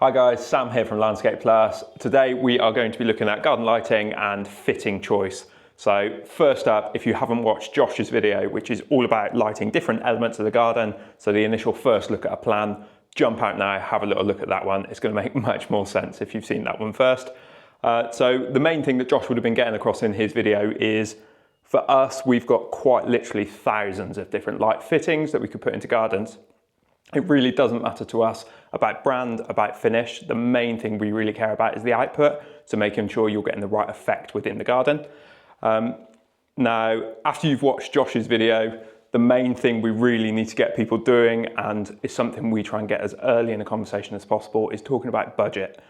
Hi guys, Sam here from Landscape Plus. Today we are going to be looking at garden lighting and fitting choice. So first up, if you haven't watched Josh's video, which is all about lighting different elements of the garden, so the initial first look at a plan, jump out now, have a little look at that one. It's going to make much more sense if you've seen that one first. So the main thing that Josh would have been getting across in his video is, for us, we've got quite literally thousands of different light fittings that we could put into gardens. It really doesn't matter to us about brand, about finish. The main thing we really care about is the output, so making sure you're getting the right effect within the garden. Now, after you've watched Josh's video, the main thing we really need to get people doing, and is something we try and get as early in a conversation as possible, is talking about budget.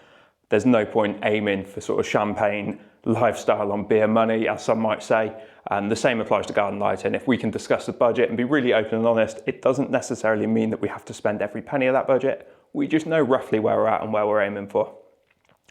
There's no point aiming for sort of champagne lifestyle on beer money, as some might say. And the same applies to garden lighting. If we can discuss the budget and be really open and honest, it doesn't necessarily mean that we have to spend every penny of that budget. We just know roughly where we're at and where we're aiming for.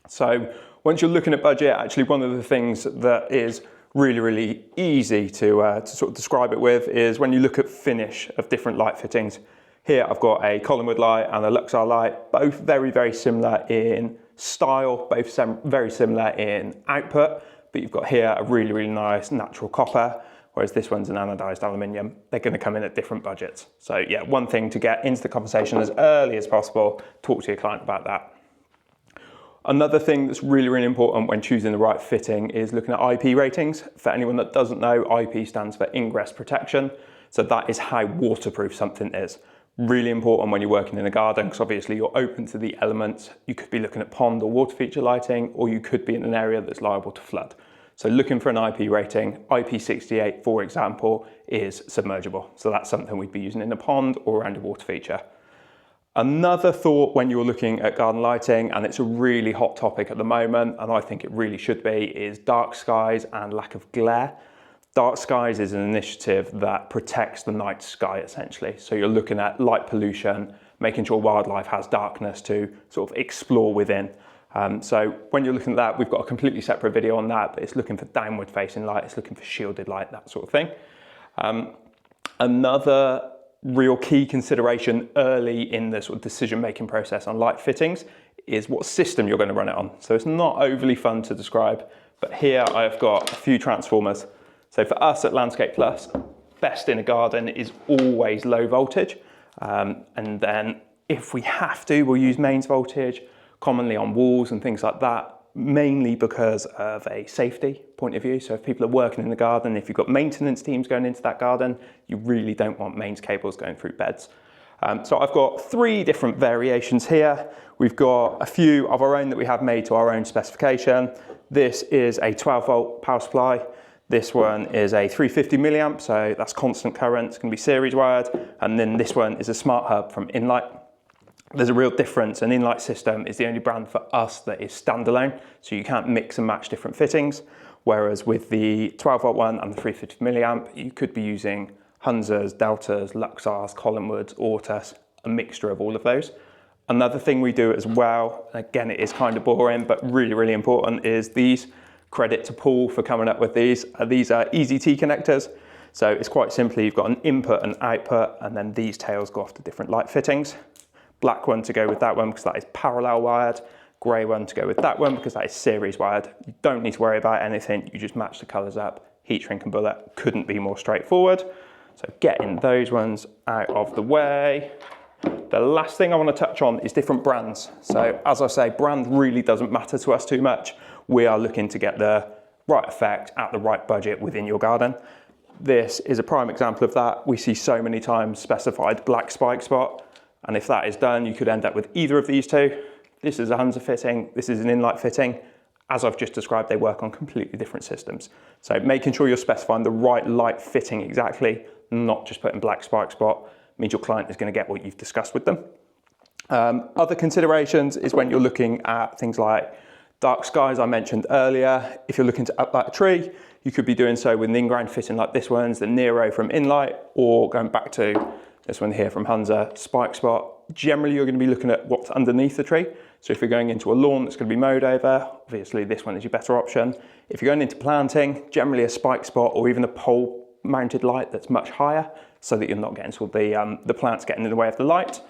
So once you're looking at budget, actually one of the things that is really easy to sort of describe it with is when you look at finish of different light fittings. Here I've got a Collinwood light and a Luxar light, both very similar in style, both very similar in output, but you've got here a really nice natural copper, whereas this one's an anodized aluminium. They're going to come in at different budgets. So yeah, one thing to get into the conversation as early as possible, talk to your client about that. Another thing that's really important when choosing the right fitting is looking at IP ratings. For anyone that doesn't know, IP stands for ingress protection. So that is how waterproof something is. Really important when you're working in a garden, because obviously you're open to the elements. You could be looking at pond or water feature lighting, or you could be in an area that's liable to flood. So looking for an IP rating, IP68, for example, is submergible. So that's something we'd be using in a pond or around a water feature. Another thought when you're looking at garden lighting, and it's a really hot topic at the moment, and I think it really should be, is dark skies and lack of glare. Dark skies is an initiative that protects the night sky essentially. So you're looking at light pollution, making sure wildlife has darkness to sort of explore within. So when you're looking at that, we've got a completely separate video on that, but it's looking for downward facing light, it's looking for shielded light, that sort of thing. Another real key consideration early in the sort of decision-making process on light fittings is what system you're going to run it on. So it's not overly fun to describe, but here I've got a few transformers. So for us at Landscape Plus, best in a garden is always low voltage. And then if we have to, we'll use mains voltage, commonly on walls and things like that, mainly because of a safety point of view. So if people are working in the garden, if you've got maintenance teams going into that garden, you really don't want mains cables going through beds. So I've got three different variations here. We've got a few of our own that we have made to our own specification. This is a 12 volt power supply. This one is a 350 milliamp, so that's constant current, it's going to be series wired. And then this one is a smart hub from Inlight. There's a real difference. An Inlight system is the only brand for us that is standalone, so you can't mix and match different fittings. Whereas with the 12 volt one and the 350 milliamp, you could be using Hunzas, Deltas, Luxars, Collinwoods, Ortus, a mixture of all of those. Another thing we do as well, again, it is kind of boring, but really important, is these. Credit to Paul for coming up with these. These are easy T connectors. So it's quite simply, you've got an input and output, and then these tails go off to different light fittings. Black one to go with that one because that is parallel wired. Grey one to go with that one because that is series wired. You don't need to worry about anything. You just match the colors up. Heat shrink and bullet couldn't be more straightforward. So getting those ones out of the way. The last thing I want to touch on is different brands. So as I say, brand really doesn't matter to us too much. We are looking to get the right effect at the right budget within your garden. This is a prime example of that. We see so many times specified black spike spot. And if that is done, you could end up with either of these two. This is a Hunza fitting, this is an Inlight fitting. As I've just described, they work on completely different systems. So making sure you're specifying the right light fitting exactly, not just putting black spike spot, means your client is going to get what you've discussed with them. Other considerations is when you're looking at things like dark skies I mentioned earlier. If you're looking to uplight a tree, you could be doing so with an in-ground fitting like this one's, the Nero from Inlight, or going back to this one here from Hunza, Spike Spot. Generally, you're going to be looking at what's underneath the tree. So if you're going into a lawn that's going to be mowed over, obviously this one is your better option. If you're going into planting, generally a Spike Spot or even a pole mounted light that's much higher, so that you're not getting sort of the plants getting in the way of the light.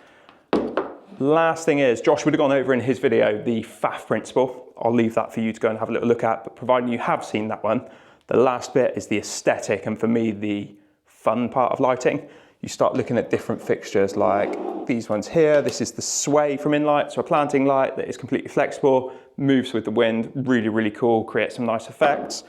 Last thing is, Josh would have gone over in his video the FAF principle. I'll leave that for you to go and have a little look at, but providing you have seen that one, the last bit is the aesthetic, and for me, the fun part of lighting. You start looking at different fixtures like these ones here. This is the sway from Inlight, so a planting light that is completely flexible, moves with the wind, really, really cool, creates some nice effects.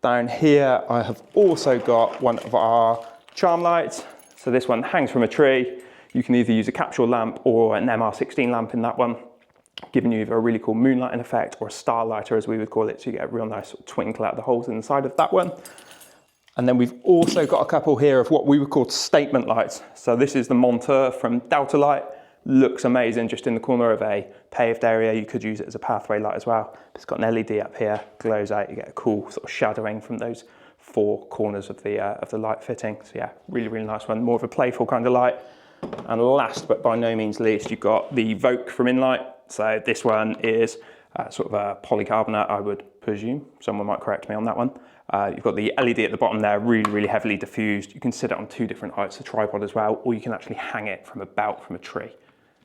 Down here, I have also got one of our charm lights. So this one hangs from a tree. You can either use a capsule lamp or an MR16 lamp in that one, giving you either a really cool moonlighting effect or a starlighter, as we would call it, so you get a real nice sort of twinkle out of the holes in the side of that one. And then we've also got a couple here of what we would call statement lights. So this is the Monteur from Delta Light. Looks amazing just in the corner of a paved area. You could use it as a pathway light as well. It's got an LED up here, glows out, you get a cool sort of shadowing from those four corners of the light fitting. So yeah, really, really nice one. More of a playful kind of light. And last but by no means least, you've got the Voke from Inlight. So this one is sort of a polycarbonate, I would presume. Someone might correct me on that one. You've got the LED at the bottom there, really, really heavily diffused. You can sit it on two different heights, a tripod as well, or you can actually hang it from a belt from a tree.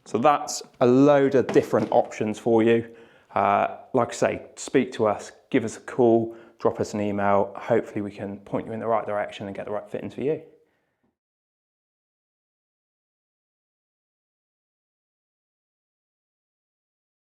So that's a load of different options for you. Like I say, speak to us, give us a call, drop us an email. Hopefully we can point you in the right direction and get the right fittings for you.